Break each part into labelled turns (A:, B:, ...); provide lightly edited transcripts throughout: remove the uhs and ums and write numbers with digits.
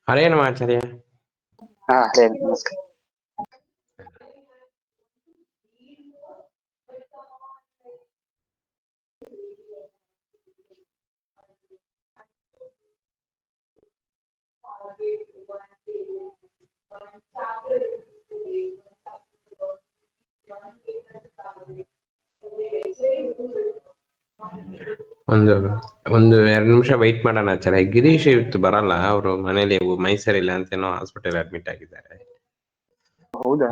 A: ಹರೇ ನಮಾಚಾರ್ಯ.
B: ಹರೇ ನಮಸ್ಕಾರ.
A: ಒಂದು 2 ನಿಮಿಷ ವೈಟ್ ಮಾಡೋಣ ಆಚಾರ್ಯ. ಗಿರೀಶ್ ಇವತ್ತು ಬರಲ್ಲ, ಅವರು ಮನೇಲಿ ಮೈಸೂರಿಲ್ಲ ಅಂತೇನೋ ಹಾಸ್ಪಿಟಲ್ ಅಡ್ಮಿಟ್ ಆಗಿದ್ದಾರೆ.
B: ಹೌದಾ?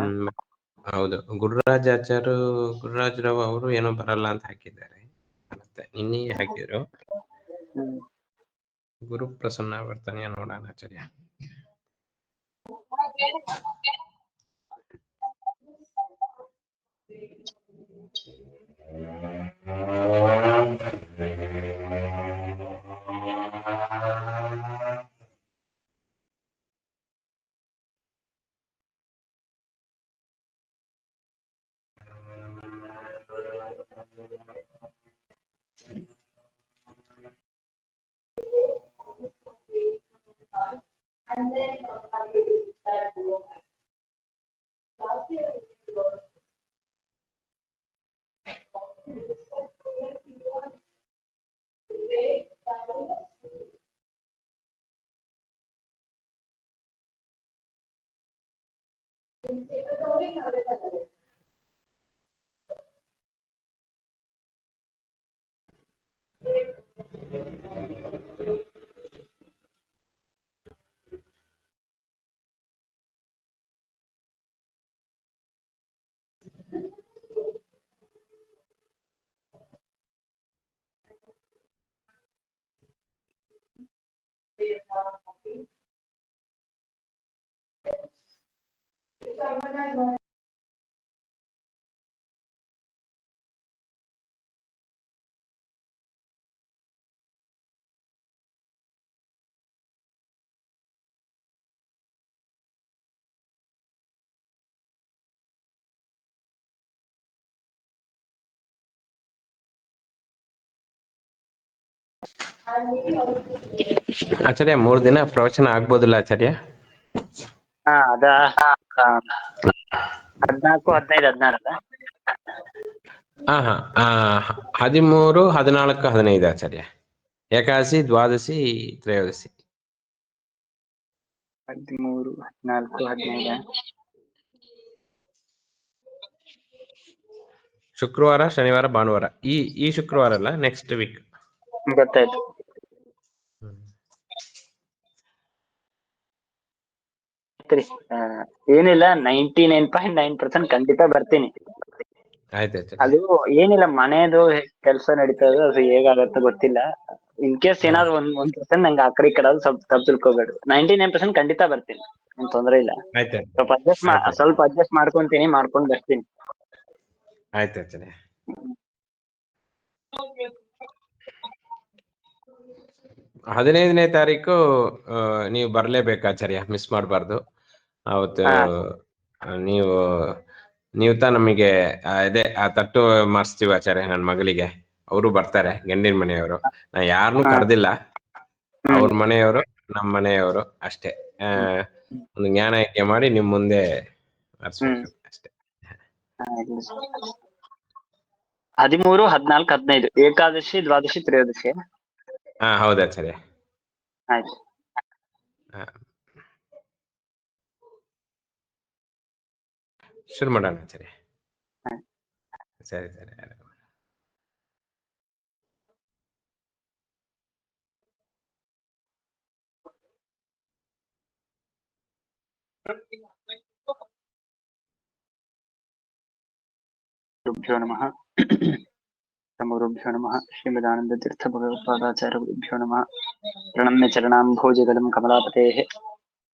A: ಹೌದು. ಗುರುರಾಜ್ ರಾವ್ ಅವರು ಏನೋ ಬರಲ್ಲ ಅಂತ ಹಾಕಿದ್ದಾರೆ. ಮತ್ತೆ ನಿನ್ನೆ ಹಾಕಿದ್ರು. ಗುರು ಪ್ರಸನ್ನ ಬರ್ತಾನೆ ನೋಡೋಣ ಆಚಾರ್ಯ. ಆಚಾರ್ಯ 3 ದಿನ ಪ್ರವಚನ ಆಗ್ಬೋದಿಲ್ಲ ಆಚಾರ್ಯ?
B: ಅದ 14, 15, 16
A: 13, 14, 15 ಆಚಾರ್ಯ. ಏಕಾದಶಿ, ದ್ವಾದಶಿ, ತ್ರಯೋದಶಿ.
B: 13, 14, 15
A: ಶುಕ್ರವಾರ, ಶನಿವಾರ, ಭಾನುವಾರ. ಈ ಶುಕ್ರವಾರ ಅಲ್ಲ, ನೆಕ್ಸ್ಟ್ ವೀಕ್.
B: ಗೊತ್ತಾಯ್ತು. ಏನಿಲ್ಲ, 99.9% ಖಂಡಿತ ಬರ್ತೀನಿ. ಅದು ಏನಿಲ್ಲ, ಮನೆಯದು ಕೆಲಸ ನಡೀತಾ ಇದೆ, ಅದು ಹೇಗಾಗತ್ತೆ ಗೊತ್ತಿಲ್ಲ. ಇನ್ ಕೇಸ್ ಏನಾದ್ರು 1% ನಂಗೆ ಆ ಕಡೆ ಈ ಕಡೆ ಸ್ವಲ್ಪ ತಪ್ಪು ತಿಳ್ಕೊಬೇಡಿ. 99% ಖಂಡಿತ ಬರ್ತೀನಿ, ಏನ್ ತೊಂದ್ರೆ ಇಲ್ಲ. ಸ್ವಲ್ಪ ಅಡ್ಜಸ್ಟ್ ಮಾಡ್ಕೊಂಡ್ ಬರ್ತೀನಿ.
A: ಆಯ್ತು ಆಚಾರ್ಯ. 15ನೇ ತಾರೀಕು ನೀವು ಬರ್ಲೇಬೇಕು ಆಚಾರ್ಯ, ಮಿಸ್ ಮಾಡಬಾರ್ದು. ಅವತ್ತು ನೀವು ನಮಗೆ ಆ ತಟ್ಟು ಮಾಡಿಸ್ತೀವಿ ಆಚಾರ್ಯ. ನನ್ನ ಮಗಳಿಗೆ ಅವರು ಬರ್ತಾರೆ, ಗಂಡಿನ ಮನೆಯವರು. ನಾ ಯಾರನ್ನೂ ಕರೆದಿಲ್ಲ, ಅವ್ರ ಮನೆಯವರು, ನಮ್ಮ ಮನೆಯವರು ಅಷ್ಟೇ. ಒಂದು ಜ್ಞಾನ ಯಜ್ಞ ಮಾಡಿ ನಿಮ್ ಮುಂದೆ ಅರ್ಸ್ಬೇಕು ಅಷ್ಟೇ.
B: 13, 14, 15 ಏಕಾದಶಿ, ದ್ವಾದಶಿ, ತ್ರಯೋದಶಿ.
A: ಹೌದಾಚಾರ್ಯ.
B: ಆಯ್ತು.
A: ಶುರು ಮಾಡೋಣ ಆಚಾರ್ಯ. ಸರಿ ಸರಿ.
B: ಗುರುಭ್ಯೋ ನಮಃ. ಗುರುಭ್ಯೋ ನಮಃ. ಶ್ರೀಮದಾನಂದ ತೀರ್ಥ ಭಗವತ್ಪಾದಾಚಾರ್ಯ ಗುರುಭ್ಯೋ ನಮಃ. ಪ್ರಣಮ್ಯ ಚರಣಾಂಭೋಜಗದಂ ಕಮಲಾಪತೇಃ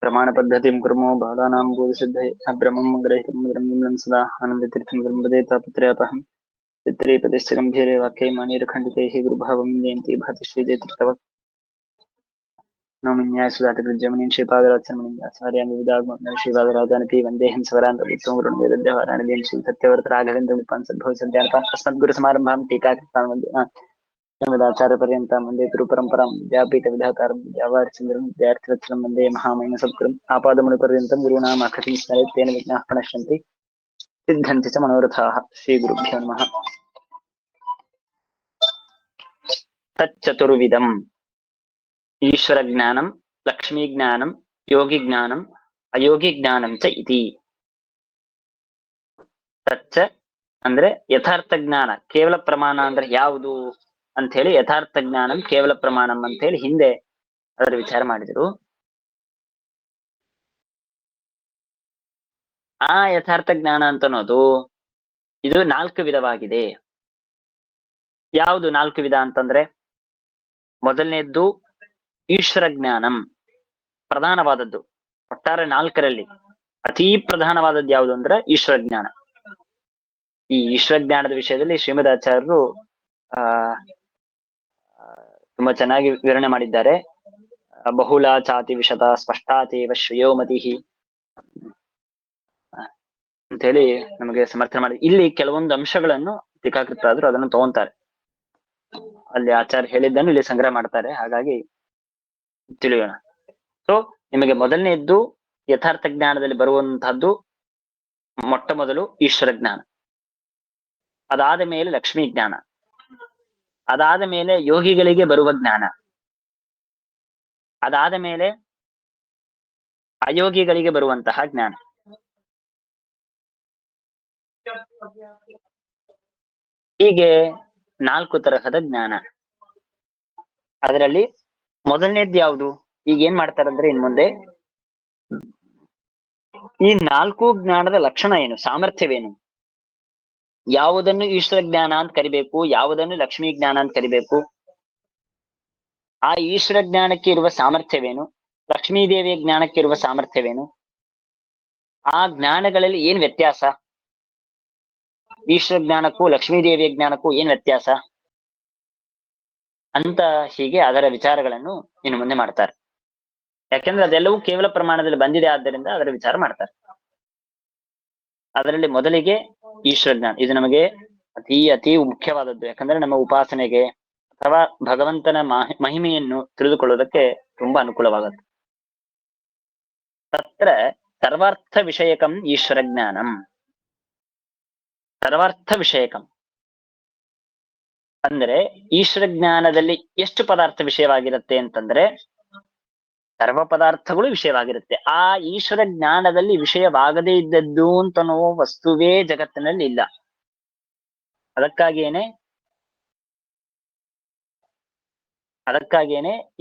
B: ಪ್ರಮಾಣ ಪದ್ಧತಿಂ ಕುರ್ಮೋ ಬಾಲಾನಾಂ ಬೋಧಸಿದ್ಧಯೇ ಅಬ್ರಹ್ಮಂ ಗ್ರಹಿತಂ ಸದಾ ಆನಂದ ತೀರ್ಥಂ ಗಂಭದೇ ತಾಪತ್ರಯಾಪಹಂ ಚಿತ್ರೇ ಪದಶ್ಚ ಗಂಭೀರೆ ವಾಕ್ಯೈ ಮಾನೇರಖಂಡಿತೈಃ ಗುರುಭಾವಂ ಜಯಂತಿ ಭಾತಿ ಶ್ರೀಜಯತೀರ್ಥವತ್ ನೌಮಿನ್ಯಾಯ ಸುಧಾತೃಜಮನೀಂ ಶ್ರೀಪಾದರಾಜಾಚಾರ್ಯಾಂ ವಿವಿಧಾಗಮ ಶ್ರೀಪಾದರಾಜಾನಪಿ ವಂದೇಹಂ ಸವರಾನ್ ರವಿತ್ವಂ ವೃಂದೇರದ್ಯವಾರಾಣಿದೇಂ ಶ್ರೀ ಸತ್ಯವರ್ತ ರಾಘವೇಂದ್ರ ವಿಪಾನ್ ಸದ್ಭವ ಸದ್ಯಾನಪಾನ್ ಅಸ್ಮದ್ಗುರು ಸಮಾರಂಭಾಂ ಟೀಕಾಕೃತಾಂ ವಂದೇ ಶ್ರೀಮದಾಚಾರ್ಯ ಪರ್ಯಂತ ಮುಂದೆ ಗುರು ಪರಂಪರಾಂ ವಿದ್ಯಾಪೀಠ ವಿಧಾತಾರಂ ವಿದ್ಯಾವಾರಿಚಂದ್ರಂ ವಿದ್ಯಾರ್ಥಿವತ್ಸಲಂ ವಂದೇ ಮಹಾಮಹಿಮ ಸದ್ಗುರುಂ ಆಪಾದಮಣಿ ಪರ್ಯಂತಂ ಗುರುಣಾಂ ಅಕೃತಿಂ ಸ್ಮರೇತ್ತೇನ ವಿಘ್ನಾಃ ಪ್ರಣಶ್ಯಂತಿ ಸಿದ್ಧಂತಿ ಚ ಮನೋರಥಾಃ. ಶ್ರೀ ಗುರುಭ್ಯೋ ನಮಃ. ತಚ್ಚತುರ್ವಿಧಂ ಈಶ್ವರ ಜ್ಞಾನಂ, ಲಕ್ಷ್ಮೀ ಜ್ಞಾನಂ, ಯೋಗಿ ಜ್ಞಾನಂ, ಅಯೋಗಿ ಜ್ಞಾನಂ ಚ ಇತಿ. ತಚ್ಚ ಅಂದ್ರೆ ಯಥಾರ್ಥ ಜ್ಞಾನ, ಕೇವಲ ಪ್ರಮಾಣ ಅಂದ್ರೆ ಯಾವುದು ಅಂತ ಹೇಳಿ, ಯಥಾರ್ಥ ಜ್ಞಾನಂ ಕೇವಲ ಪ್ರಮಾಣಂ ಅಂತ ಹೇಳಿ ಹಿಂದೆ ಅದರ ವಿಚಾರ ಮಾಡಿದ್ರು. ಆ ಯಥಾರ್ಥ ಜ್ಞಾನ ಅಂತ ಅನ್ನೋದು ಇದು 4 ವಿಧವಾಗಿದೆ. ಯಾವುದು 4 ವಿಧ ಅಂತಂದ್ರೆ, ಮೊದಲನೇದ್ದು ಈಶ್ವರ ಜ್ಞಾನಂ, ಪ್ರಧಾನವಾದದ್ದು. ಒಟ್ಟಾರೆ 4ರಲ್ಲಿ ಅತೀ ಪ್ರಧಾನವಾದದ್ದು ಯಾವುದು ಅಂದ್ರೆ ಈಶ್ವರ ಜ್ಞಾನ. ಈ ಈಶ್ವರ ಜ್ಞಾನದ ವಿಷಯದಲ್ಲಿ ಶ್ರೀಮದಾಚಾರ್ಯರು ತುಂಬಾ ಚೆನ್ನಾಗಿ ವಿವರಣೆ ಮಾಡಿದ್ದಾರೆ. ಬಹುಳ ಚಾತಿ ವಿಶತ ಸ್ಪಷ್ಟಾತೇವ ಶ್ರೇಯೋಮತಿ ಅಂತ ಹೇಳಿ ನಮಗೆ ಸಮರ್ಥನೆ ಮಾಡಿ. ಇಲ್ಲಿ ಕೆಲವೊಂದು ಅಂಶಗಳನ್ನು ಟೀಕಾಕೃತರಾದ್ರು ಅದನ್ನು ತಗೊಂತಾರೆ, ಅಲ್ಲಿ ಆಚಾರ್ಯ ಹೇಳಿದ್ದನ್ನು ಇಲ್ಲಿ ಸಂಗ್ರಹ ಮಾಡ್ತಾರೆ. ಹಾಗಾಗಿ ತಿಳಿಯೋಣ. ಸೊ ನಿಮಗೆ ಮೊದಲನೇದ್ದು ಯಥಾರ್ಥ ಜ್ಞಾನದಲ್ಲಿ ಬರುವಂತಹದ್ದು ಮೊಟ್ಟ ಮೊದಲು ಈಶ್ವರ ಜ್ಞಾನ, ಅದಾದ ಮೇಲೆ ಲಕ್ಷ್ಮೀ ಜ್ಞಾನ, ಅದಾದ ಮೇಲೆ ಯೋಗಿಗಳಿಗೆ ಬರುವ ಜ್ಞಾನ, ಅದಾದ ಮೇಲೆ ಅಯೋಗಿಗಳಿಗೆ ಬರುವಂತಹ ಜ್ಞಾನ. ಹೀಗೆ 4 ತರಹದ ಜ್ಞಾನ. ಅದರಲ್ಲಿ ಮೊದಲನೇದ್ದು ಯಾವುದು? ಈಗ ಏನ್ ಮಾಡ್ತಾರಂದ್ರೆ ಇನ್ ಮುಂದೆ ಈ 4 ಜ್ಞಾನದ ಲಕ್ಷಣ ಏನು, ಸಾಮರ್ಥ್ಯವೇನು, ಯಾವುದನ್ನು ಈಶ್ವರ ಜ್ಞಾನ ಅಂತ ಕರಿಬೇಕು, ಯಾವುದನ್ನು ಲಕ್ಷ್ಮೀ ಜ್ಞಾನ ಅಂತ ಕರಿಬೇಕು, ಆ ಈಶ್ವರ ಜ್ಞಾನಕ್ಕೆ ಇರುವ ಸಾಮರ್ಥ್ಯವೇನು, ಲಕ್ಷ್ಮೀ ದೇವಿಯ ಜ್ಞಾನಕ್ಕೆ ಇರುವ ಸಾಮರ್ಥ್ಯವೇನು, ಆ ಜ್ಞಾನಗಳಲ್ಲಿ ಏನ್ ವ್ಯತ್ಯಾಸ, ಈಶ್ವರ ಜ್ಞಾನಕ್ಕೂ ಲಕ್ಷ್ಮೀ ದೇವಿಯ ಜ್ಞಾನಕ್ಕೂ ಏನ್ ವ್ಯತ್ಯಾಸ ಅಂತ ಹೀಗೆ ಅದರ ವಿಚಾರಗಳನ್ನು ಇನ್ನು ಮುಂದೆ ಮಾಡ್ತಾರೆ. ಯಾಕೆಂದ್ರೆ ಅದೆಲ್ಲವೂ ಕೇವಲ ಪ್ರಮಾಣದಲ್ಲಿ ಬಂದಿದೆ, ಆದ್ದರಿಂದ ಅದರ ವಿಚಾರ ಮಾಡ್ತಾರೆ. ಅದರಲ್ಲಿ ಮೊದಲಿಗೆ ಈಶ್ವರ ಜ್ಞಾನ, ಇದು ನಮಗೆ ಅತಿ ಮುಖ್ಯವಾದದ್ದು. ಯಾಕಂದ್ರೆ ನಮ್ಮ ಉಪಾಸನೆಗೆ ಅಥವಾ ಭಗವಂತನ ಮಹಿಮೆಯನ್ನು ತಿಳಿದುಕೊಳ್ಳುವುದಕ್ಕೆ ತುಂಬಾ ಅನುಕೂಲವಾಗುತ್ತೆ. ತತ್ರ ಸರ್ವಾರ್ಥ ವಿಷಯಕಂ ಈಶ್ವರ ಜ್ಞಾನಂ. ಸರ್ವಾರ್ಥ ವಿಷಯಕಂ ಅಂದ್ರೆ ಈಶ್ವರ ಜ್ಞಾನದಲ್ಲಿ ಎಷ್ಟು ಪದಾರ್ಥ ವಿಷಯವಾಗಿರುತ್ತೆ ಅಂತಂದ್ರೆ, ಸರ್ವ ಪದಾರ್ಥಗಳು ವಿಷಯವಾಗಿರುತ್ತೆ. ಆ ಈಶ್ವರ ಜ್ಞಾನದಲ್ಲಿ ವಿಷಯವಾಗದೇ ಇದ್ದದ್ದು ಅಂತನೋ ವಸ್ತುವೇ ಜಗತ್ತಿನಲ್ಲಿ ಇಲ್ಲ. ಅದಕ್ಕಾಗಿಯೇನೆ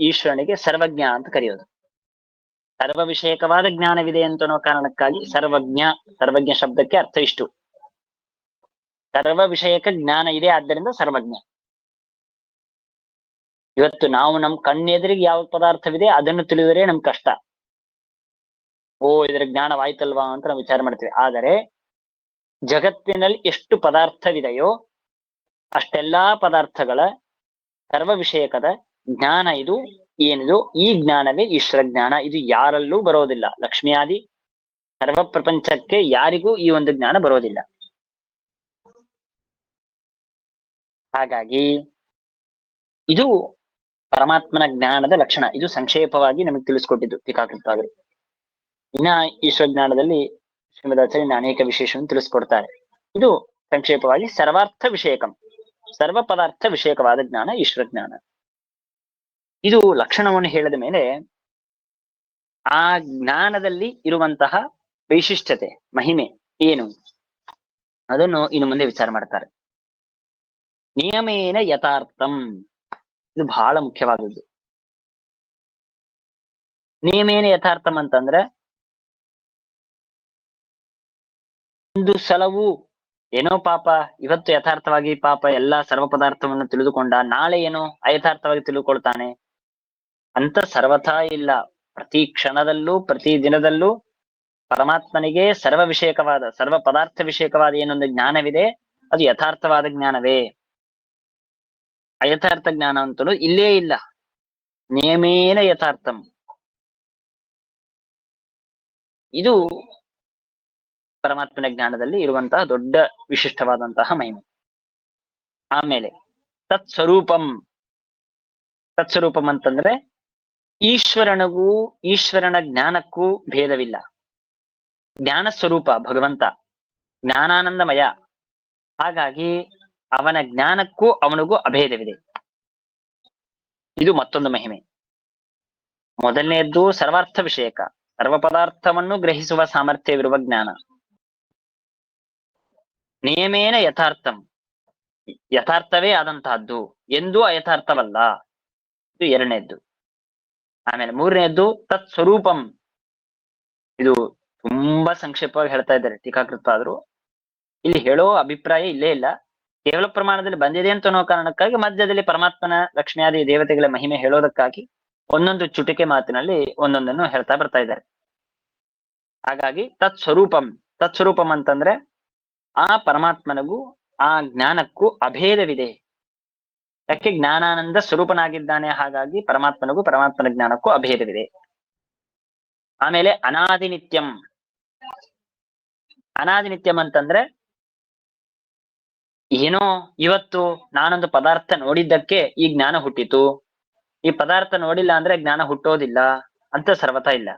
B: ಈಶ್ವರನಿಗೆ ಸರ್ವಜ್ಞ ಅಂತ ಕರೆಯೋದು. ಸರ್ವ ವಿಷಯಕವಾದ ಜ್ಞಾನವಿದೆ ಅಂತನೋ ಕಾರಣಕ್ಕಾಗಿ ಸರ್ವಜ್ಞ ಶಬ್ದಕ್ಕೆ ಅರ್ಥ ಇಷ್ಟು, ಸರ್ವ ವಿಷಯಕ ಜ್ಞಾನ ಇದೆ, ಆದ್ದರಿಂದ ಸರ್ವಜ್ಞ. ಇವತ್ತು ನಾವು ನಮ್ ಕಣ್ಣೆದುರಿಗೆ ಯಾವ ಪದಾರ್ಥವಿದೆ ಅದನ್ನು ತಿಳಿದರೆ ನಮ್ ಕಷ್ಟ, ಇದರ ಜ್ಞಾನವಾಯ್ತಲ್ವಾ ಅಂತ ನಾವು ವಿಚಾರ ಮಾಡ್ತೀವಿ. ಆದರೆ ಜಗತ್ತಿನಲ್ಲಿ ಎಷ್ಟು ಪದಾರ್ಥವಿದೆಯೋ ಅಷ್ಟೆಲ್ಲಾ ಪದಾರ್ಥಗಳ ಸರ್ವ ವಿಷಯಕದ ಜ್ಞಾನ ಇದು ಏನಿದು, ಈ ಜ್ಞಾನವೇ ಈಶ್ವರ ಜ್ಞಾನ. ಇದು ಯಾರಲ್ಲೂ ಬರೋದಿಲ್ಲ. ಲಕ್ಷ್ಮಿಯಾದಿ ಸರ್ವ ಪ್ರಪಂಚಕ್ಕೆ ಯಾರಿಗೂ ಈ ಒಂದು ಜ್ಞಾನ ಬರೋದಿಲ್ಲ. ಹಾಗಾಗಿ ಇದು ಪರಮಾತ್ಮನ ಜ್ಞಾನದ ಲಕ್ಷಣ. ಇದು ಸಂಕ್ಷೇಪವಾಗಿ ನಮಗೆ ತಿಳಿಸ್ಕೊಟ್ಟಿದ್ದು ಟೀಕಾಕೃತವಾಗಲಿ. ಇನ್ನ ಈಶ್ವರ ಜ್ಞಾನದಲ್ಲಿ ಶ್ರೀಮದಾಚಾರ್ಯ ಅನೇಕ ವಿಶೇಷವನ್ನು ತಿಳಿಸ್ಕೊಡ್ತಾರೆ. ಇದು ಸಂಕ್ಷೇಪವಾಗಿ ಸರ್ವಾರ್ಥ ವಿಷಯಕಂ, ಸರ್ವ ಪದಾರ್ಥ ವಿಷಯಕವಾದ ಜ್ಞಾನ ಈಶ್ವರ ಜ್ಞಾನ. ಇದು ಲಕ್ಷಣವನ್ನು ಹೇಳಿದ ಮೇಲೆ ಆ ಜ್ಞಾನದಲ್ಲಿ ಇರುವಂತಹ ವೈಶಿಷ್ಟ್ಯತೆ, ಮಹಿಮೆ ಏನು ಅದನ್ನು ಇನ್ನು ಮುಂದೆ ವಿಚಾರ ಮಾಡ್ತಾರೆ. ನಿಯಮೇನ ಯಥಾರ್ಥಂ, ಇದು ಬಹಳ ಮುಖ್ಯವಾದದ್ದು. ನಿಯಮೇನ ಯಥಾರ್ಥಂ ಅಂತಂದ್ರೆ, ಒಂದು ಸಲವೂ ಏನೋ ಪಾಪ ಇವತ್ತು ಯಥಾರ್ಥವಾಗಿ ಪಾಪ ಎಲ್ಲಾ ಸರ್ವ ಪದಾರ್ಥವನ್ನು ತಿಳಿದುಕೊಂಡ, ನಾಳೆ ಏನೋ ಅಯಥಾರ್ಥವಾಗಿ ತಿಳಿದುಕೊಳ್ತಾನೆ ಅಂತ ಸರ್ವಥಾ ಇಲ್ಲ. ಪ್ರತಿ ಕ್ಷಣದಲ್ಲೂ ಪ್ರತಿ ದಿನದಲ್ಲೂ ಪರಮಾತ್ಮನಿಗೆ ಸರ್ವ ವಿಷಯಕವಾದ ಸರ್ವ ಪದಾರ್ಥ ವಿಷಯಕವಾದ ಏನೊಂದು ಜ್ಞಾನವಿದೆ, ಅದು ಯಥಾರ್ಥವಾದ ಜ್ಞಾನವೇ. ಅಯಥಾರ್ಥ ಜ್ಞಾನ ಅಂತಲೂ ಇಲ್ಲೇ ಇಲ್ಲ. ನಿಯಮೇನ ಯಥಾರ್ಥಂ, ಇದು ಪರಮಾತ್ಮನ ಜ್ಞಾನದಲ್ಲಿ ಇರುವಂತಹ ದೊಡ್ಡ ವಿಶಿಷ್ಟವಾದಂತಹ ಮಹಿಮೆ. ಆಮೇಲೆ ತತ್ ಸ್ವರೂಪಂ, ತತ್ಸ್ವರೂಪಂ ಅಂತಂದ್ರೆ ಈಶ್ವರನ ಜ್ಞಾನಕ್ಕೂ ಭೇದವಿಲ್ಲ. ಜ್ಞಾನ ಸ್ವರೂಪ ಭಗವಂತ, ಜ್ಞಾನಾನಂದಮಯ. ಹಾಗಾಗಿ ಅವನ ಜ್ಞಾನಕ್ಕೂ ಅವನಿಗೂ ಅಭೇದವಿದೆ. ಇದು ಮತ್ತೊಂದು ಮಹಿಮೆ. ಮೊದಲನೆಯದ್ದು ಸರ್ವಾರ್ಥ ವಿಷಯಕ, ಸರ್ವ ಪದಾರ್ಥವನ್ನು ಗ್ರಹಿಸುವ ಸಾಮರ್ಥ್ಯವಿರುವ ಜ್ಞಾನ. ನಿಯಮೇನ ಯಥಾರ್ಥಂ, ಯಥಾರ್ಥವೇ ಆದಂತಹದ್ದು, ಎಂದೂ ಅಯಥಾರ್ಥವಲ್ಲ. ಇದು ಎರಡನೇದ್ದು. ಆಮೇಲೆ ಮೂರನೇದ್ದು ತತ್ ಸ್ವರೂಪಂ. ಇದು ತುಂಬಾ ಸಂಕ್ಷೇಪವಾಗಿ ಹೇಳ್ತಾ ಇದ್ದಾರೆ ಟೀಕಾಕೃತ್ಪಾದರು. ಇಲ್ಲಿ ಹೇಳೋ ಅಭಿಪ್ರಾಯ ಇಲ್ಲೇ ಇಲ್ಲ, ಕೇವಲ ಪ್ರಮಾಣದಲ್ಲಿ ಬಂದಿದೆ ಅಂತ ಅನ್ನೋ ಕಾರಣಕ್ಕಾಗಿ ಮಧ್ಯದಲ್ಲಿ ಪರಮಾತ್ಮನ ಲಕ್ಷ್ಮಿಯಾದಿ ದೇವತೆಗಳ ಮಹಿಮೆ ಹೇಳೋದಕ್ಕಾಗಿ ಒಂದೊಂದು ಚುಟಿಕೆ ಮಾತಿನಲ್ಲಿ ಒಂದೊಂದನ್ನು ಹೇಳ್ತಾ ಬರ್ತಾ ಇದ್ದಾರೆ. ಹಾಗಾಗಿ ತತ್ಸ್ವರೂಪಂ ಅಂತಂದ್ರೆ ಆ ಪರಮಾತ್ಮನಿಗೂ ಆ ಜ್ಞಾನಕ್ಕೂ ಅಭೇದವಿದೆ. ಯಾಕೆ? ಜ್ಞಾನಾನಂದ ಸ್ವರೂಪನಾಗಿದ್ದಾನೆ. ಹಾಗಾಗಿ ಪರಮಾತ್ಮನಿಗೂ ಪರಮಾತ್ಮನ ಜ್ಞಾನಕ್ಕೂ ಅಭೇದವಿದೆ. ಆಮೇಲೆ ಅನಾದಿನಿತ್ಯಂ. ಅನಾದಿನಿತ್ಯಂ ಅಂತಂದ್ರೆ ಏನೋ ಇವತ್ತು ನಾನೊಂದು ಪದಾರ್ಥ ನೋಡಿದ್ದಕ್ಕೆ ಈ ಜ್ಞಾನ ಹುಟ್ಟಿತು, ಈ ಪದಾರ್ಥ ನೋಡಿಲ್ಲ ಅಂದ್ರೆ ಜ್ಞಾನ ಹುಟ್ಟೋದಿಲ್ಲ ಅಂತ ಸರ್ವತಾ ಇಲ್ಲ.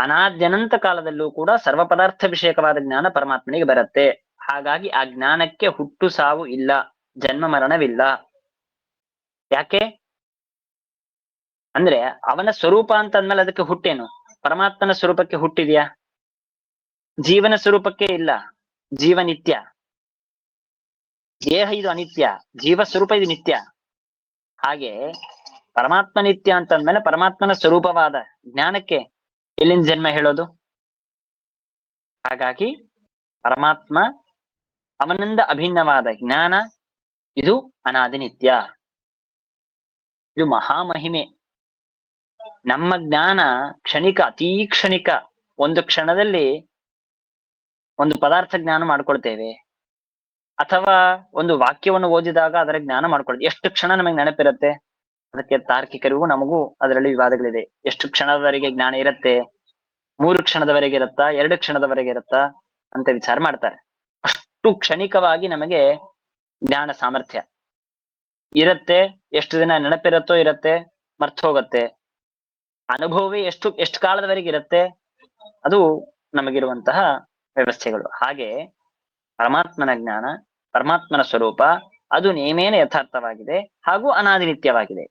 B: ಅನಾದ್ಯನಂತ ಕಾಲದಲ್ಲೂ ಕೂಡ ಸರ್ವ ಪದಾರ್ಥ ವಿಷಯಕವಾದ ಜ್ಞಾನ ಪರಮಾತ್ಮನಿಗೆ ಬರುತ್ತೆ. ಹಾಗಾಗಿ ಆ ಜ್ಞಾನಕ್ಕೆ ಹುಟ್ಟು ಸಾವು ಇಲ್ಲ, ಜನ್ಮ ಮರಣವಿಲ್ಲ. ಯಾಕೆ ಅಂದ್ರೆ ಅವನ ಸ್ವರೂಪ ಅಂತ ಅಂದ್ಮೇಲೆ ಅದಕ್ಕೆ ಹುಟ್ಟೇನು? ಪರಮಾತ್ಮನ ಸ್ವರೂಪಕ್ಕೆ ಹುಟ್ಟಿದ್ಯಾ? ಜೀವನ ಸ್ವರೂಪಕ್ಕೆ ಇಲ್ಲ, ಜೀವ ನಿತ್ಯ. ದೇಹ ಇದು ಅನಿತ್ಯ, ಜೀವ ಸ್ವರೂಪ ಇದು ನಿತ್ಯ. ಹಾಗೆ ಪರಮಾತ್ಮ ನಿತ್ಯ ಅಂತಂದ್ಮೇಲೆ ಪರಮಾತ್ಮನ ಸ್ವರೂಪವಾದ ಜ್ಞಾನಕ್ಕೆ ಎಲ್ಲಿಂದ ಜನ್ಮ ಹೇಳೋದು? ಹಾಗಾಗಿ ಪರಮಾತ್ಮ ಅವನಿಂದ ಅಭಿನ್ನವಾದ ಜ್ಞಾನ ಇದು ಅನಾದಿ ನಿತ್ಯ. ಇದು ಮಹಾಮಹಿಮೆ. ನಮ್ಮ ಜ್ಞಾನ ಕ್ಷಣಿಕ, ಅತೀ ಕ್ಷಣಿಕ. ಒಂದು ಕ್ಷಣದಲ್ಲಿ ಒಂದು ಪದಾರ್ಥ ಜ್ಞಾನ ಮಾಡ್ಕೊಳ್ತೇವೆ, ಅಥವಾ ಒಂದು ವಾಕ್ಯವನ್ನು ಓದಿದಾಗ ಅದರ ಜ್ಞಾನ ಮಾಡ್ಕೊಳ್ತೇವೆ. ಎಷ್ಟು ಕ್ಷಣ ನಮಗೆ ನೆನಪಿರುತ್ತೆ? ಅದಕ್ಕೆ ತಾರ್ಕಿಕರಿಗೂ ನಮಗೂ ಅದರಲ್ಲಿ ವಿವಾದಗಳಿದೆ. ಎಷ್ಟು ಕ್ಷಣದವರೆಗೆ ಜ್ಞಾನ ಇರುತ್ತೆ? 3 ಕ್ಷಣದವರೆಗೆ ಇರುತ್ತಾ, 2 ಕ್ಷಣದವರೆಗೆ ಇರುತ್ತಾ ಅಂತ ವಿಚಾರ ಮಾಡ್ತಾರೆ. ಅಷ್ಟು ಕ್ಷಣಿಕವಾಗಿ ನಮಗೆ ಜ್ಞಾನ ಸಾಮರ್ಥ್ಯ ಇರುತ್ತೆ. ಎಷ್ಟು ದಿನ ನೆನಪಿರುತ್ತೋ ಇರುತ್ತೆ, ಮರ್ತು ಹೋಗುತ್ತೆ. ಅನುಭವವೇ ಎಷ್ಟು ಕಾಲದವರೆಗೆ ಇರುತ್ತೆ, ಅದು ನಮಗಿರುವಂತಹ ವ್ಯವಸ್ಥೆಗಳು. ಹಾಗೆ ಪರಮಾತ್ಮನ ಜ್ಞಾನ, ಪರಮಾತ್ಮನ ಸ್ವರೂಪ ಅದು ನೇಮೇನ ಯಥಾರ್ಥವಾಗಿದೆ ಹಾಗೂ ಅನಾದಿನಿತ್ಯವಾಗಿದೆ.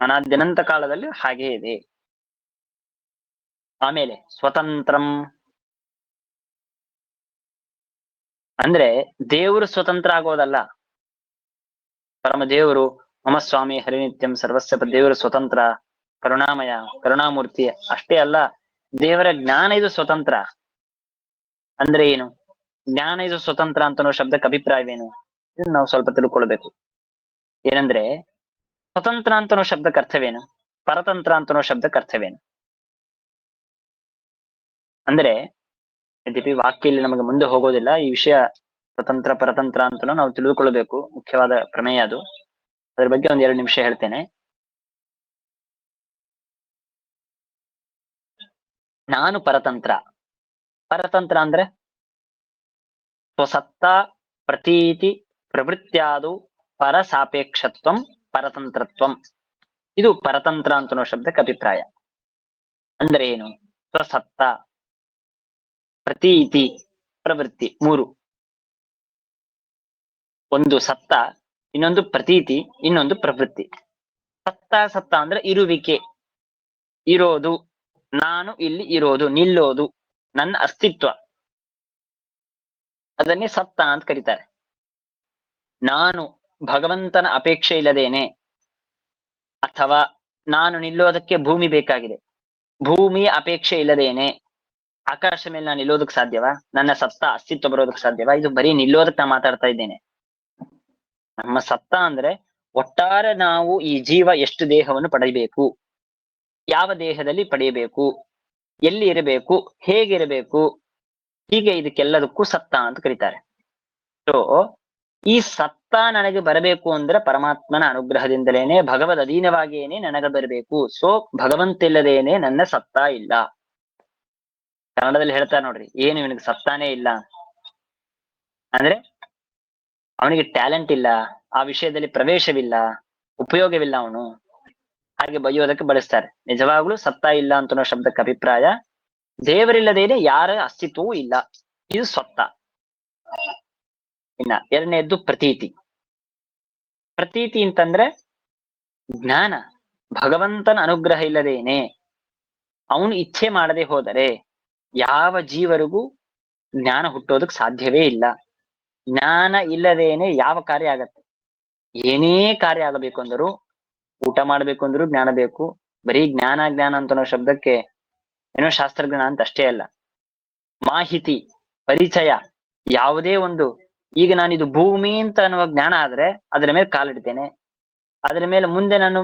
B: ಅನಾದ್ಯನಂತ ಕಾಲದಲ್ಲಿ ಹಾಗೇ ಇದೆ. ಆಮೇಲೆ ಸ್ವತಂತ್ರಂ ಅಂದ್ರೆ ದೇವರು ಸ್ವತಂತ್ರ ಆಗೋದಲ್ಲ. ಪರಮ ದೇವರು ಮಮ ಸ್ವಾಮಿ ಹರಿನಿತ್ಯಂ ಸರ್ವಸ್ವ ದೇವರು ಸ್ವತಂತ್ರ, ಕರುಣಾಮಯ, ಕರುಣಾಮೂರ್ತಿ ಅಷ್ಟೇ ಅಲ್ಲ, ದೇವರ ಜ್ಞಾನ ಇದು ಸ್ವತಂತ್ರ. ಅಂದ್ರೆ ಏನು? ಜ್ಞಾನ ಇದು ಸ್ವತಂತ್ರ ಅಂತನೋ ಶಬ್ದಕ್ಕೆ ಅಭಿಪ್ರಾಯವೇನು? ಇದನ್ನ ನಾವು ಸ್ವಲ್ಪ ತಿಳ್ಕೊಳ್ಬೇಕು. ಏನಂದ್ರೆ ಸ್ವತಂತ್ರ ಅಂತನೋ ಶಬ್ದಕ್ಕೆ ಅರ್ಥವೇನು? ಪರತಂತ್ರ ಅಂತನೋ ಶಬ್ದಕ್ಕೆ ಅರ್ಥವೇನು? ಅಂದ್ರೆ ಯದ್ಯಪಿ ವಾಕ್ಯ ಇಲ್ಲಿ ನಮಗೆ ಮುಂದೆ ಹೋಗೋದಿಲ್ಲ, ಈ ವಿಷಯ ಸ್ವತಂತ್ರ ಪರತಂತ್ರ ಅಂತನೂ ನಾವು ತಿಳಿದುಕೊಳ್ಬೇಕು. ಮುಖ್ಯವಾದ ಪ್ರಮೇಯ ಅದು. ಅದ್ರ ಬಗ್ಗೆ 1-2 ನಿಮಿಷ ಹೇಳ್ತೇನೆ. ನಾನು ಪರತಂತ್ರ. ಪರತಂತ್ರ ಅಂದ್ರೆ ಸ್ವಸತ್ತ ಪ್ರತೀತಿ ಪ್ರವೃತ್ತಿಯಾದು ಪರ ಸಾಪೇಕ್ಷತ್ವಂ ಪರತಂತ್ರತ್ವಂ. ಇದು ಪರತಂತ್ರ ಅಂತನೋ ಶಬ್ದಕ್ಕೆ ಅಭಿಪ್ರಾಯ. ಅಂದ್ರೆ ಏನು? ಸ್ವಸತ್ತ, ಪ್ರತೀತಿ, ಪ್ರವೃತ್ತಿ 3. ಒಂದು ಸತ್ತ, ಇನ್ನೊಂದು ಪ್ರತೀತಿ, ಇನ್ನೊಂದು ಪ್ರವೃತ್ತಿ. ಸತ್ತ ಅಂದ್ರೆ ಇರುವಿಕೆ, ಇರೋದು, ನಾನು ಇಲ್ಲಿ ಇರೋದು, ನಿಲ್ಲೋದು, ನನ್ನ ಅಸ್ತಿತ್ವ, ಅದನ್ನೇ ಸತ್ತ ಅಂತ ಕರೀತಾರೆ. ನಾನು ಭಗವಂತನ ಅಪೇಕ್ಷೆ ಇಲ್ಲದೇನೆ, ಅಥವಾ ನಾನು ನಿಲ್ಲೋದಕ್ಕೆ ಭೂಮಿ ಬೇಕಾಗಿದೆ, ಭೂಮಿಯ ಅಪೇಕ್ಷೆ ಇಲ್ಲದೇನೆ ಆಕಾಶ ಮೇಲೆ ನಾನು ನಿಲ್ಲೋದಕ್ಕೆ ಸಾಧ್ಯವಾ? ನನ್ನ ಸತ್ತ ಅಸ್ತಿತ್ವ ಬರೋದಕ್ಕೆ ಸಾಧ್ಯವಾ? ಇದು ಬರೀ ನಿಲ್ಲೋದಕ್ಕೆ ನಾ ಮಾತಾಡ್ತಾ ಇದ್ದೇನೆ. ನಮ್ಮ ಸತ್ತ ಅಂದ್ರೆ ಒಟ್ಟಾರೆ ನಾವು ಈ ಜೀವ ಎಷ್ಟು ದೇಹವನ್ನು ಪಡೆಯಬೇಕು, ಯಾವ ದೇಹದಲ್ಲಿ ಪಡೆಯಬೇಕು, ಎಲ್ಲಿ ಇರಬೇಕು, ಹೇಗಿರಬೇಕು, ಹೀಗೆ ಇದಕ್ಕೆಲ್ಲದಕ್ಕೂ ಸತ್ತ ಅಂತ ಕರೀತಾರೆ. ಸೊ ಈ ಸತ್ತ ನನಗೆ ಬರಬೇಕು ಅಂದ್ರೆ ಪರಮಾತ್ಮನ ಅನುಗ್ರಹದಿಂದಲೇನೆ, ಭಗವದ್ ಅಧೀನವಾಗಿಯೇನೆ ನನಗೆ ಬರಬೇಕು. ಸೊ ಭಗವಂತಿಲ್ಲದೇನೆ ನನ್ನ ಸತ್ತ ಇಲ್ಲ. ಕನ್ನಡದಲ್ಲಿ ಹೇಳ್ತಾರೆ ನೋಡ್ರಿ, ಏನು ಇವನಿಗೆ ಸತ್ತಾನೇ ಇಲ್ಲ ಅಂದ್ರೆ ಅವನಿಗೆ ಟ್ಯಾಲೆಂಟ್ ಇಲ್ಲ, ಆ ವಿಷಯದಲ್ಲಿ ಪ್ರವೇಶವಿಲ್ಲ, ಉಪಯೋಗವಿಲ್ಲ ಅವನು ಹಾಗೆ ಬೈಯೋದಕ್ಕೆ ಬಳಸ್ತಾರೆ. ನಿಜವಾಗ್ಲೂ ಸತ್ತ ಇಲ್ಲ ಅಂತ ಶಬ್ದಕ್ಕೆ ಅಭಿಪ್ರಾಯ ದೇವರಿಲ್ಲದೇನೆ ಯಾರ ಅಸ್ತಿತ್ವವೂ ಇಲ್ಲ, ಇದು ಸತ್ತ. ಇನ್ನ ಎರಡನೇದ್ದು ಪ್ರತೀತಿ. ಪ್ರತೀತಿ ಅಂತಂದ್ರೆ ಜ್ಞಾನ. ಭಗವಂತನ ಅನುಗ್ರಹ ಇಲ್ಲದೇನೆ, ಅವನು ಇಚ್ಛೆ ಮಾಡದೆ ಹೋದರೆ ಯಾವ ಜೀವರಿಗೂ ಜ್ಞಾನ ಹುಟ್ಟೋದಕ್ ಸಾಧ್ಯವೇ ಇಲ್ಲ. ಜ್ಞಾನ ಇಲ್ಲದೇನೆ ಯಾವ ಕಾರ್ಯ ಆಗತ್ತೆ? ಏನೇ ಕಾರ್ಯ ಆಗಬೇಕು ಅಂದರೂ, ಊಟ ಮಾಡ್ಬೇಕು ಅಂದ್ರೂ ಜ್ಞಾನ ಬೇಕು. ಬರೀ ಜ್ಞಾನ ಜ್ಞಾನ ಅಂತ ಅನ್ನೋ ಶಬ್ದಕ್ಕೆ ಏನೋ ಶಾಸ್ತ್ರಜ್ಞಾನ ಅಂತ ಅಷ್ಟೇ ಅಲ್ಲ, ಮಾಹಿತಿ, ಪರಿಚಯ. ಯಾವುದೇ ಒಂದು, ಈಗ ನಾನಿದು ಭೂಮಿ ಅಂತ ಅನ್ನುವ ಜ್ಞಾನ ಆದ್ರೆ ಅದರ ಮೇಲೆ ಕಾಲಿಡ್ತೇನೆ. ಅದರ ಮೇಲೆ ಮುಂದೆ ನಾನು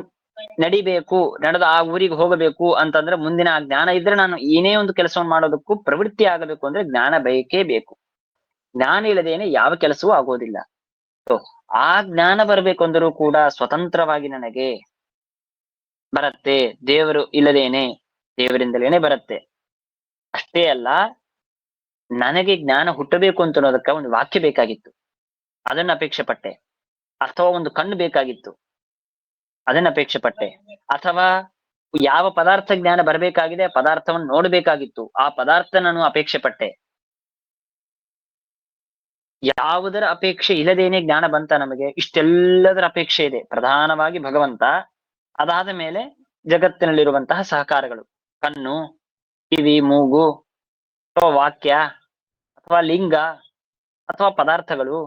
B: ನಡಿಬೇಕು, ನಡೆದು ಆ ಊರಿಗೆ ಹೋಗಬೇಕು ಅಂತಂದ್ರೆ ಮುಂದಿನ ಆ ಜ್ಞಾನ ಇದ್ರೆ ನಾನು ಏನೇ ಒಂದು ಕೆಲಸವನ್ನು ಮಾಡೋದಕ್ಕೂ ಪ್ರವೃತ್ತಿ ಆಗಬೇಕು ಅಂದ್ರೆ ಜ್ಞಾನ ಬೇಕೇ ಬೇಕು. ಜ್ಞಾನ ಇಲ್ಲದೇನೆ ಯಾವ ಕೆಲಸವೂ ಆಗೋದಿಲ್ಲ. ಆ ಜ್ಞಾನ ಬರ್ಬೇಕು ಅಂದರೂ ಕೂಡ ಸ್ವತಂತ್ರವಾಗಿ ನನಗೆ ಬರತ್ತೆ, ದೇವರು ಇಲ್ಲದೇನೆ, ದೇವರಿಂದಲೇನೆ ಬರುತ್ತೆ. ಅಷ್ಟೇ ಅಲ್ಲ, ನನಗೆ ಜ್ಞಾನ ಹುಟ್ಟಬೇಕು ಅಂತ ಅನ್ನೋದಕ್ಕ ಒಂದು ವಾಕ್ಯ ಬೇಕಾಗಿತ್ತು, ಅದನ್ನ ಅಪೇಕ್ಷೆ ಪಟ್ಟೆ. ಅಥವಾ ಒಂದು ಕಣ್ಣು ಬೇಕಾಗಿತ್ತು, ಅದನ್ನ ಅಪೇಕ್ಷೆ ಪಟ್ಟೆ. ಅಥವಾ ಯಾವ ಪದಾರ್ಥ ಜ್ಞಾನ ಬರಬೇಕಾಗಿದೆ ಆ ಪದಾರ್ಥವನ್ನು ನೋಡ್ಬೇಕಾಗಿತ್ತು, ಆ ಪದಾರ್ಥ ನಾನು ಅಪೇಕ್ಷೆ ಪಟ್ಟೆ. ಯಾವುದರ ಅಪೇಕ್ಷೆ ಇಲ್ಲದೇನೆ ಜ್ಞಾನ ಬಂತ ನಮಗೆ? ಇಷ್ಟೆಲ್ಲದರ ಅಪೇಕ್ಷೆ ಇದೆ. ಪ್ರಧಾನವಾಗಿ ಭಗವಂತ, ಅದಾದ ಮೇಲೆ ಜಗತ್ತಿನಲ್ಲಿರುವಂತಹ ಸಹಕಾರಗಳು, ಕಣ್ಣು, ಕಿವಿ, ಮೂಗು, ಅಥವಾ ವಾಕ್ಯ, ಅಥವಾ ಲಿಂಗ, ಅಥವಾ ಪದಾರ್ಥಗಳು,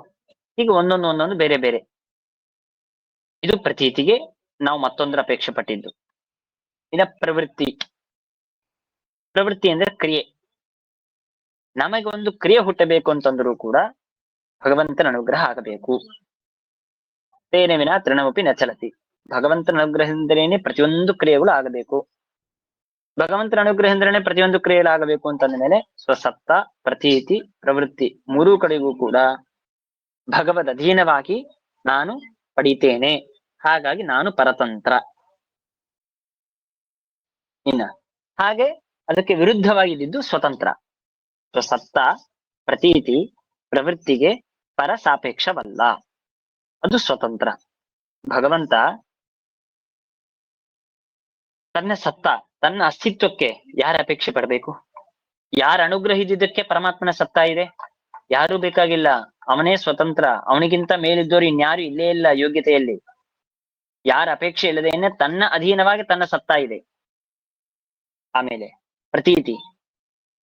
B: ಹೀಗೆ ಒಂದೊಂದು ಬೇರೆ ಬೇರೆ. ಇದು ಪ್ರತೀತಿಗೆ ನಾವು ಮತ್ತೊಂದರ ಅಪೇಕ್ಷೆ ಪಟ್ಟಿದ್ದು. ಇನ್ನ ಪ್ರವೃತ್ತಿ. ಪ್ರವೃತ್ತಿ ಅಂದ್ರೆ ಕ್ರಿಯೆ. ನಮಗೆ ಒಂದು ಕ್ರಿಯೆ ಹುಟ್ಟಬೇಕು ಅಂತಂದ್ರೂ ಕೂಡ ಭಗವಂತನ ಅನುಗ್ರಹ ಆಗಬೇಕು. ತೇನ ವಿನ ತೃಣಮಪಿ ನ ಚಲತಿ. ಭಗವಂತನ ಅನುಗ್ರಹದಿಂದಲೇ ಪ್ರತಿಯೊಂದು ಕ್ರಿಯೆಗಳು ಆಗಬೇಕು. ಭಗವಂತನ ಅನುಗ್ರಹದಿಂದಲೇ ಪ್ರತಿಯೊಂದು ಕ್ರಿಯೆಗಳು ಆಗಬೇಕು ಅಂತಂದ ಮೇಲೆ ಸ್ವಸತ್ತ, ಪ್ರತೀತಿ, ಪ್ರವೃತ್ತಿ ಮೂರೂ ಕಡೆಗೂ ಕೂಡ ಭಗವದ್ ಅಧೀನವಾಗಿ ನಾನು ಪಡಿತೇನೆ. ಹಾಗಾಗಿ ನಾನು ಪರತಂತ್ರ. ಇನ್ನ ಹಾಗೆ ಅದಕ್ಕೆ ವಿರುದ್ಧವಾಗಿದ್ದು ಸ್ವತಂತ್ರ. ಸ್ವಸತ್ತ, ಪ್ರತೀತಿ, ಪ್ರವೃತ್ತಿಗೆ ಪರ ಸಾಪೇಕ್ಷವಲ್ಲ, ಅದು ಸ್ವತಂತ್ರ. ಭಗವಂತ ತನ್ನ ಸತ್ತ, ತನ್ನ ಅಸ್ತಿತ್ವಕ್ಕೆ ಯಾರ ಅಪೇಕ್ಷೆ ಪಡಬೇಕು? ಯಾರ ಅನುಗ್ರಹಿಸಿದ್ದಕ್ಕೆ ಪರಮಾತ್ಮನ ಸತ್ತ ಇದೆ? ಯಾರೂ ಬೇಕಾಗಿಲ್ಲ, ಅವನೇ ಸ್ವತಂತ್ರ. ಅವನಿಗಿಂತ ಮೇಲಿದ್ದವರು ಇನ್ಯಾರು ಇಲ್ಲೇ ಇಲ್ಲ ಯೋಗ್ಯತೆಯಲ್ಲಿ. ಯಾರ ಅಪೇಕ್ಷೆ ಇಲ್ಲದೇನೆ ತನ್ನ ಅಧೀನವಾಗಿ ತನ್ನ ಸತ್ತ ಇದೆ. ಆಮೇಲೆ ಪ್ರತೀತಿ,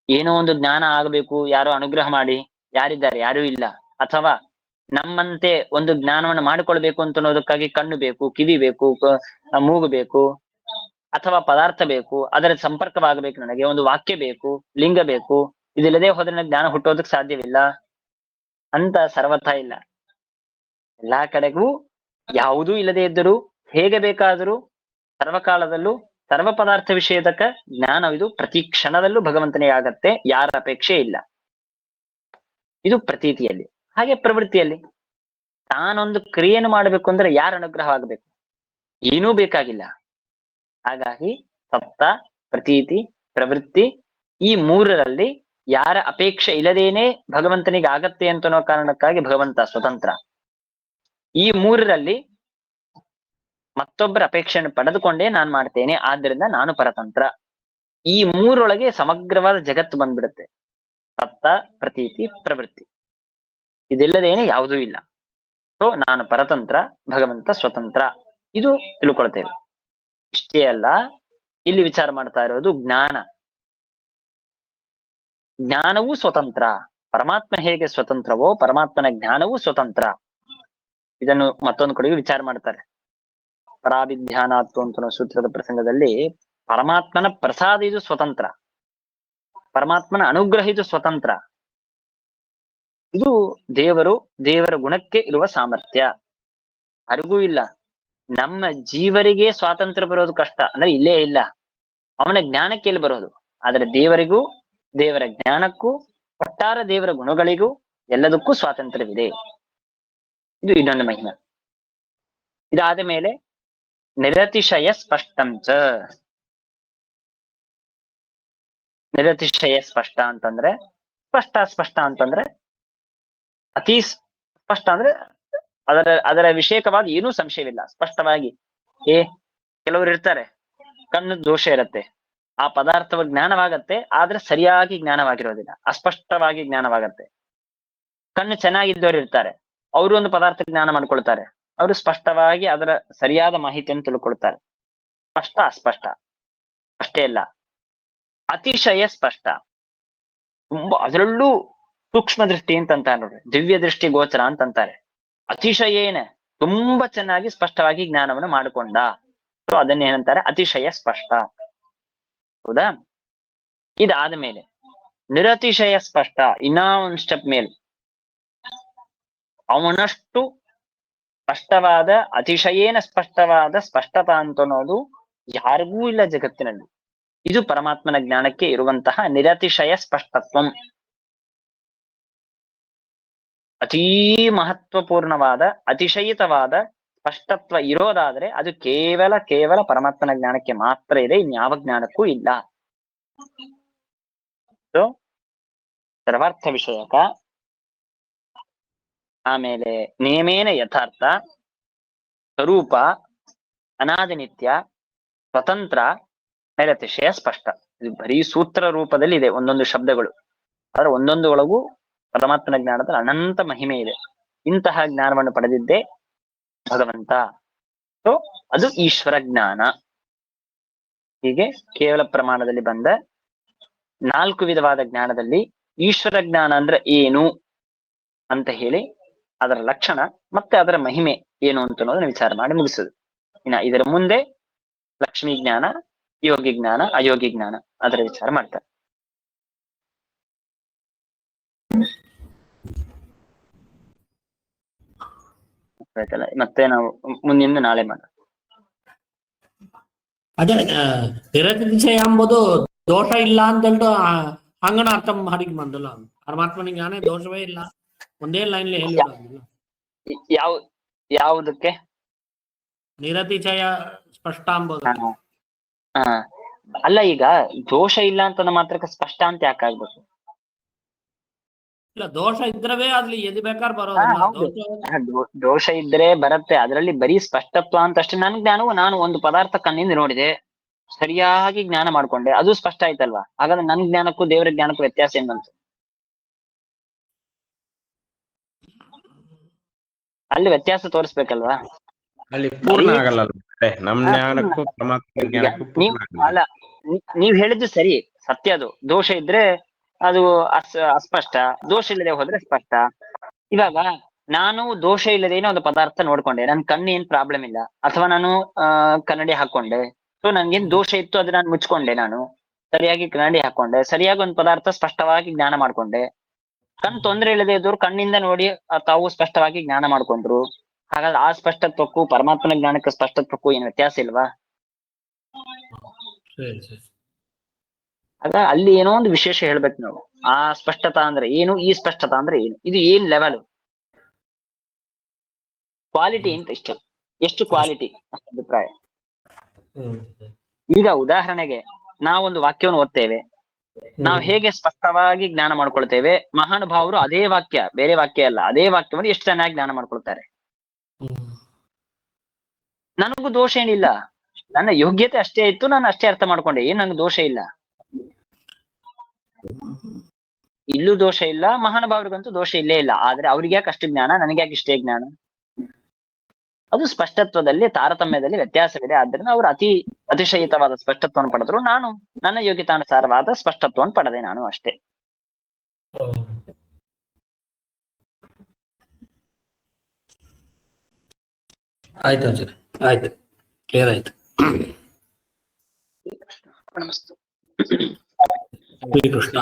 B: ಏನೋ ಒಂದು ಜ್ಞಾನ ಆಗಬೇಕು, ಯಾರೋ ಅನುಗ್ರಹ ಮಾಡಿ. ಯಾರಿದ್ದಾರೆ? ಯಾರೂ ಇಲ್ಲ. ಅಥವಾ ನಮ್ಮಂತೆ ಒಂದು ಜ್ಞಾನವನ್ನು ಮಾಡಿಕೊಳ್ಬೇಕು ಅಂತ ಅನ್ನೋದಕ್ಕಾಗಿ ಕಣ್ಣು ಬೇಕು, ಕಿವಿ ಬೇಕು, ಮೂಗು ಬೇಕು, ಅಥವಾ ಪದಾರ್ಥ ಬೇಕು, ಅದರ ಸಂಪರ್ಕವಾಗಬೇಕು. ನನಗೆ ಒಂದು ವಾಕ್ಯ ಬೇಕು, ಲಿಂಗ ಬೇಕು. ಇದಿಲ್ಲದೆ ಹೋದ್ರೆ ನನಗೆ ಜ್ಞಾನ ಹುಟ್ಟೋದಕ್ಕೆ ಸಾಧ್ಯವಿಲ್ಲ ಅಂತ ಸರ್ವಥಾ ಇಲ್ಲ. ಎಲ್ಲಾ ಕಡೆಗೂ ಯಾವುದೂ ಇಲ್ಲದೆ ಇದ್ದರೂ ಹೇಗೆ ಬೇಕಾದರೂ ಸರ್ವಕಾಲದಲ್ಲೂ ಸರ್ವ ಪದಾರ್ಥ ವಿಷಯದಕ್ಕ ಜ್ಞಾನವಿದು ಪ್ರತಿ ಕ್ಷಣದಲ್ಲೂ ಭಗವಂತನೇ ಆಗತ್ತೆ, ಯಾರ ಅಪೇಕ್ಷೆ ಇಲ್ಲ. ಇದು ಪ್ರತೀತಿಯಲ್ಲಿ. ಹಾಗೆ ಪ್ರವೃತ್ತಿಯಲ್ಲಿ ತಾನೊಂದು ಕ್ರಿಯೆಯನ್ನು ಮಾಡಬೇಕು ಅಂದ್ರೆ ಯಾರ ಅನುಗ್ರಹ ಆಗಬೇಕು? ಏನೂ ಬೇಕಾಗಿಲ್ಲ. ಹಾಗಾಗಿ ಸಪ್ತ, ಪ್ರತೀತಿ, ಪ್ರವೃತ್ತಿ ಈ ಮೂರರಲ್ಲಿ ಯಾರ ಅಪೇಕ್ಷೆ ಇಲ್ಲದೇನೆ ಭಗವಂತನಿಗೆ ಆಗತ್ತೆ ಅಂತ ಅನ್ನೋ ಕಾರಣಕ್ಕಾಗಿ ಭಗವಂತ ಸ್ವತಂತ್ರ. ಈ ಮೂರರಲ್ಲಿ ಮತ್ತೊಬ್ಬರ ಅಪೇಕ್ಷೆಯನ್ನು ಪಡೆದುಕೊಂಡೇ ನಾನ್ ಮಾಡ್ತೇನೆ, ಆದ್ರಿಂದ ನಾನು ಪರತಂತ್ರ. ಈ ಮೂರೊಳಗೆ ಸಮಗ್ರವಾದ ಜಗತ್ತು ಬಂದ್ಬಿಡುತ್ತೆ. ಸಪ್ತ, ಪ್ರತೀತಿ, ಪ್ರವೃತ್ತಿ ಇದೆಲ್ಲದೇನೆ ಯಾವುದೂ ಇಲ್ಲ. ಸೊ ನಾನು ಪರತಂತ್ರ, ಭಗವಂತ ಸ್ವತಂತ್ರ, ಇದು ತಿಳ್ಕೊಳ್ತೇವೆ. ಇಷ್ಟೇ ಅಲ್ಲ, ಇಲ್ಲಿ ವಿಚಾರ ಮಾಡ್ತಾ ಇರೋದು ಜ್ಞಾನ. ಜ್ಞಾನವೂ ಸ್ವತಂತ್ರ. ಪರಮಾತ್ಮ ಹೇಗೆ ಸ್ವತಂತ್ರವೋ ಪರಮಾತ್ಮನ ಜ್ಞಾನವೂ ಸ್ವತಂತ್ರ. ಇದನ್ನು ಮತ್ತೊಂದು ಕಡೆಗೆ ವಿಚಾರ ಮಾಡ್ತಾರೆ. ಪರಾಭಿಧ್ಯಾನಾತ್ವ ಅಂತ ಸೂತ್ರದ ಪ್ರಸಂಗದಲ್ಲಿ ಪರಮಾತ್ಮನ ಪ್ರಸಾದ ಇದು ಸ್ವತಂತ್ರ, ಪರಮಾತ್ಮನ ಅನುಗ್ರಹ ಇದು ಸ್ವತಂತ್ರ. ಇದು ದೇವರ ಗುಣಕ್ಕೆ ಇರುವ ಸಾಮರ್ಥ್ಯ. ಯಾರಿಗೂ ಇಲ್ಲ. ನಮ್ಮ ಜೀವರಿಗೆ ಸ್ವಾತಂತ್ರ್ಯ ಬರೋದು ಕಷ್ಟ, ಅಂದ್ರೆ ಇಲ್ಲೇ ಇಲ್ಲ. ಅವನ ಜ್ಞಾನಕ್ಕೆ ಎಲ್ಲಿ ಬರೋದು? ಆದ್ರೆ ದೇವರಿಗೂ, ದೇವರ ಜ್ಞಾನಕ್ಕೂ, ಒಟ್ಟಾರೆ ದೇವರ ಗುಣಗಳಿಗೂ ಎಲ್ಲದಕ್ಕೂ ಸ್ವಾತಂತ್ರ್ಯವಿದೆ. ಇದು ಇನ್ನೊಂದು ಮಹಿಮೆ. ಇದಾದ ಮೇಲೆ ನಿರತಿಶಯ ಸ್ಪಷ್ಟಂಚ. ನಿರತಿಶಯ ಸ್ಪಷ್ಟ ಅಂತಂದ್ರೆ, ಸ್ಪಷ್ಟ ಅಂತಂದ್ರೆ ಅತಿ ಸ್ಪಷ್ಟ ಅಂದ್ರೆ ಅದರ ವಿಷಯಕವಾಗಿ ಏನೂ ಸಂಶಯವಿಲ್ಲ. ಸ್ಪಷ್ಟವಾಗಿ ಕೆಲವರು ಇರ್ತಾರೆ, ಕಣ್ಣು ದೋಷ ಇರತ್ತೆ, ಆ ಪದಾರ್ಥವ ಜ್ಞಾನವಾಗತ್ತೆ, ಆದ್ರೆ ಸರಿಯಾಗಿ ಜ್ಞಾನವಾಗಿರೋದಿಲ್ಲ, ಅಸ್ಪಷ್ಟವಾಗಿ ಜ್ಞಾನವಾಗತ್ತೆ. ಕಣ್ಣು ಚೆನ್ನಾಗಿದ್ದವ್ರು ಇರ್ತಾರೆ, ಅವರು ಒಂದು ಪದಾರ್ಥ ಜ್ಞಾನ ಮಾಡ್ಕೊಳ್ತಾರೆ, ಅವರು ಸ್ಪಷ್ಟವಾಗಿ ಅದರ ಸರಿಯಾದ ಮಾಹಿತಿಯನ್ನು ತಿಳ್ಕೊಳ್ತಾರೆ. ಸ್ಪಷ್ಟ ಅಸ್ಪಷ್ಟ ಅಷ್ಟೇ ಅಲ್ಲ, ಅತಿಶಯ ಸ್ಪಷ್ಟ, ತುಂಬಾ ಅದರಲ್ಲೂ ಸೂಕ್ಷ್ಮ ದೃಷ್ಟಿ ಅಂತಾರೆ ನೋಡ್ರಿ, ದಿವ್ಯ ದೃಷ್ಟಿ ಗೋಚರ ಅಂತಾರೆ. ಅತಿಶಯೇನ ತುಂಬಾ ಚೆನ್ನಾಗಿ ಸ್ಪಷ್ಟವಾಗಿ ಜ್ಞಾನವನ್ನು ಮಾಡಿಕೊಂಡ, ಅದನ್ನ ಏನಂತಾರೆ, ಅತಿಶಯ ಸ್ಪಷ್ಟ. ಹೌದಾ? ಇದಾದ ಮೇಲೆ ನಿರತಿಶಯ ಸ್ಪಷ್ಟ, ಇನ್ನ ಒಂದ್ ಸ್ಟೆಪ್ ಮೇಲೆ, ಅವನಷ್ಟು ಸ್ಪಷ್ಟವಾದ, ಅತಿಶಯೇನ ಸ್ಪಷ್ಟವಾದ ಸ್ಪಷ್ಟತಾ ಅಂತ ಅನ್ನೋದು ಯಾರಿಗೂ ಇಲ್ಲ ಜಗತ್ತಿನಲ್ಲಿ. ಇದು ಪರಮಾತ್ಮನ ಜ್ಞಾನಕ್ಕೆ ಇರುವಂತಹ ನಿರತಿಶಯ ಸ್ಪಷ್ಟತ್ವಂ. ಅತೀ ಮಹತ್ವಪೂರ್ಣವಾದ ಅತಿಶಯಿತವಾದ ಸ್ಪಷ್ಟತ್ವ ಇರೋದಾದ್ರೆ ಅದು ಕೇವಲ ಪರಮಾತ್ಮನ ಜ್ಞಾನಕ್ಕೆ ಮಾತ್ರ ಇದೆ, ಇನ್ಯಾವ ಜ್ಞಾನಕ್ಕೂ ಇಲ್ಲ. ಸರ್ವಾರ್ಥ ವಿಷಯಕ. ಆಮೇಲೆ ನೇಮೇನ ಯಥಾರ್ಥ, ಸ್ವರೂಪ, ಅನಾದಿ ನಿತ್ಯ, ಸ್ವತಂತ್ರ, ನಿರತಿಶಯ ಸ್ಪಷ್ಟ. ಇದು ಬರೀ ಸೂತ್ರ ರೂಪದಲ್ಲಿ ಇದೆ ಒಂದೊಂದು ಶಬ್ದಗಳು, ಆದ್ರೆ ಒಂದೊಂದು ಒಳಗೂ ಪರಮಾತ್ಮನ ಜ್ಞಾನದ ಅನಂತ ಮಹಿಮೆ ಇದೆ. ಇಂತಹ ಜ್ಞಾನವನ್ನು ಪಡೆದಿದ್ದೇ ಭಗವಂತ. ಸೊ ಅದು ಈಶ್ವರ ಜ್ಞಾನ. ಹೀಗೆ ಕೇವಲ ಪ್ರಮಾಣದಲ್ಲಿ ಬಂದ 4 ವಿಧವಾದ ಜ್ಞಾನದಲ್ಲಿ ಈಶ್ವರ ಜ್ಞಾನ ಅಂದ್ರೆ ಏನು ಅಂತ ಹೇಳಿ, ಅದರ ಲಕ್ಷಣ ಮತ್ತೆ ಅದರ ಮಹಿಮೆ ಏನು ಅಂತ ಅನ್ನೋದನ್ನ ವಿಚಾರ ಮಾಡಿ ಮುಗಿಸುದು. ಇನ್ನ ಇದರ ಮುಂದೆ ಲಕ್ಷ್ಮೀ ಜ್ಞಾನ, ಯೋಗಿ ಜ್ಞಾನ, ಅಯೋಗಿ ಜ್ಞಾನ ಅದರ ವಿಚಾರ ಮಾಡ್ತಾರೆ. ಆಯ್ತಲ್ಲ, ಮತ್ತೆ ನಾವು ಮುಂದಿನ ನಾಳೆ ಮಾಡೋಣ.
C: ಅದೇ ನಿರತಿಶಯ ಎಂಬುದು ದೋಷ ಇಲ್ಲ ಅಂತ ಹೇಳ್ದು ಹಂಗನ ಅರ್ಥ ಮಾಡಿಕ್ ಬಂದಲ್ಲ. ಪರಮಾತ್ಮನಿಗೆ ಜ್ಞಾನ ದೋಷವೇ ಇಲ್ಲ, ಒಂದೇ ಲೈನ್ ಹೇಳಿ
B: ಯಾವುದಕ್ಕೆ
C: ನಿರತಿಶಯ ಸ್ಪಷ್ಟ ಎಂಬುದು.
B: ಅಲ್ಲ, ಈಗ ದೋಷ ಇಲ್ಲ ಅಂತ ಮಾತ್ರಕ್ಕೆ ಸ್ಪಷ್ಟ ಅಂತ ಯಾಕಾಗ್ಬೇಕು?
C: ಇಲ್ಲ, ದೋಷ ಇದ್ರವೇ ಅಲ್ಲಿ ಎದು ಬೇಕಾದ್ರೆ ಬರೋದಿಲ್ಲ.
B: ದೋಷ ಇದ್ರೆ ಬರತ್ತೆ, ಅದರಲ್ಲಿ ಬರೀ ಸ್ಪಷ್ಟತ್ವ ಅಂತ ಅಷ್ಟೇ. ನನ್ ಜ್ಞಾನವು, ನಾನು ಒಂದು ಪದಾರ್ಥ ಕಣ್ಣಿಂದ ನೋಡಿದೆ, ಸರಿಯಾಗಿ ಜ್ಞಾನ ಮಾಡ್ಕೊಂಡೆ, ಅದು ಸ್ಪಷ್ಟ ಆಯ್ತಲ್ವಾ? ಹಾಗಾದ್ರೆ ನನ್ ಜ್ಞಾನಕ್ಕೂ ದೇವರ ಜ್ಞಾನಕ್ಕೂ ವ್ಯತ್ಯಾಸ ಏನಂತ? ಅಲ್ಲಿ ವ್ಯತ್ಯಾಸ ತೋರಿಸ್ಬೇಕಲ್ವಾ?
A: ಅಲ್ಲಿ ಪೂರ್ಣ ಆಗಲ್ಲ, ನಮ್ ಜ್ಞಾನಕ್ಕೂ ಪರಮಾತ್ಮ ಜ್ಞಾನಕ್ಕೂ
B: ಅಲ್ಲ, ನೀವ್ ಹೇಳಿದ್ದು ಸರಿ, ಸತ್ಯ. ಅದು ದೋಷ ಇದ್ರೆ ಅದು ಅಸ್ಪಷ್ಟ, ದೋಷ ಇಲ್ಲದೆ ಹೋದ್ರೆ ಸ್ಪಷ್ಟ. ಇವಾಗ ನಾನು ದೋಷ ಇಲ್ಲದೇನೋ ಒಂದು ಪದಾರ್ಥ ನೋಡ್ಕೊಂಡೆ, ನನ್ ಕಣ್ಣು ಏನ್ ಪ್ರಾಬ್ಲಮ್ ಇಲ್ಲ, ಅಥವಾ ನಾನು ಕನ್ನಡಿ ಹಾಕೊಂಡೆ, ಸೊ ನನ್ಗೇನ್ ದೋಷ ಇತ್ತು ಅದು ನಾನು ಮುಚ್ಕೊಂಡೆ, ನಾನು ಸರಿಯಾಗಿ ಕನ್ನಡಿ ಹಾಕೊಂಡೆ, ಸರಿಯಾಗಿ ಒಂದು ಪದಾರ್ಥ ಸ್ಪಷ್ಟವಾಗಿ ಜ್ಞಾನ ಮಾಡ್ಕೊಂಡೆ. ಕಣ್ ತೊಂದರೆ ಇಲ್ಲದೆ ಇದ್ದವ್ರು ಕಣ್ಣಿಂದ ನೋಡಿ ತಾವು ಸ್ಪಷ್ಟವಾಗಿ ಜ್ಞಾನ ಮಾಡ್ಕೊಂಡ್ರು. ಹಾಗಾದ್ರೆ ಆ ಸ್ಪಷ್ಟತ್ವಕ್ಕೂ ಪರಮಾತ್ಮನ ಜ್ಞಾನಕ್ಕೆ ಸ್ಪಷ್ಟತ್ವಕ್ಕೂ ಏನ್ ವ್ಯತ್ಯಾಸ ಇಲ್ವಾ? ಆಗ ಅಲ್ಲಿ ಏನೋ ಒಂದು ವಿಶೇಷ ಹೇಳ್ಬೇಕು ನಾವು. ಆ ಸ್ಪಷ್ಟತಾ ಅಂದ್ರೆ ಏನು, ಈ ಸ್ಪಷ್ಟತಾ ಅಂದ್ರೆ ಏನು, ಇದು ಏನ್ ಲೆವೆಲ್ ಕ್ವಾಲಿಟಿ ಅಂತ ಇಷ್ಟ, ಎಷ್ಟು ಕ್ವಾಲಿಟಿ ಅಭಿಪ್ರಾಯ. ಈಗ ಉದಾಹರಣೆಗೆ ನಾವೊಂದು ವಾಕ್ಯವನ್ನು ಓದ್ತೇವೆ, ನಾವು ಹೇಗೆ ಸ್ಪಷ್ಟವಾಗಿ ಜ್ಞಾನ ಮಾಡ್ಕೊಳ್ತೇವೆ, ಮಹಾನುಭಾವರು ಅದೇ ವಾಕ್ಯ, ಬೇರೆ ವಾಕ್ಯ ಅಲ್ಲ, ಅದೇ ವಾಕ್ಯವನ್ನು ಎಷ್ಟು ಚೆನ್ನಾಗಿ ಜ್ಞಾನ ಮಾಡ್ಕೊಳ್ತಾರೆ. ನನಗೂ ದೋಷ ಏನಿಲ್ಲ, ನನ್ನ ಯೋಗ್ಯತೆ ಅಷ್ಟೇ ಇತ್ತು, ನಾನು ಅಷ್ಟೇ ಅರ್ಥ ಮಾಡ್ಕೊಂಡೆ, ಏನ್ ನಂಗೆ ದೋಷ ಇಲ್ಲ, ಇಲ್ಲೂ ದೋಷ ಇಲ್ಲ, ಮಹಾನುಭಾವರಿಗಂತೂ ದೋಷ ಇಲ್ಲೇ ಇಲ್ಲ. ಆದ್ರೆ ಅವ್ರಿಗೆ ಯಾಕೆ ಅಷ್ಟು ಜ್ಞಾನ, ನನಗೆ ಯಾಕೆ ಇಷ್ಟೇ ಜ್ಞಾನ? ಅದು ಸ್ಪಷ್ಟತ್ವದಲ್ಲಿ ತಾರತಮ್ಯದಲ್ಲಿ ವ್ಯತ್ಯಾಸವಿದೆ. ಆದ್ರಿಂದ ಅವರು ಅತಿಶಯಿತವಾದ ಸ್ಪಷ್ಟತ್ವವನ್ನು ಪಡೆದ್ರು, ನಾನು ನನ್ನ ಯೋಗ್ಯತಾನುಸಾರವಾದ ಸ್ಪಷ್ಟತ್ವವನ್ನು ಪಡೆದೆ, ನಾನು ಅಷ್ಟೇ.
C: ಆಯ್ತು ಆಚಾರ್ಯ, ಆಯ್ತು, ಕ್ಲಿಯರ್ ಆಯ್ತು.
B: ನಮಸ್ತೆ.
C: ಶ್ರೀಕೃಷ್ಣ.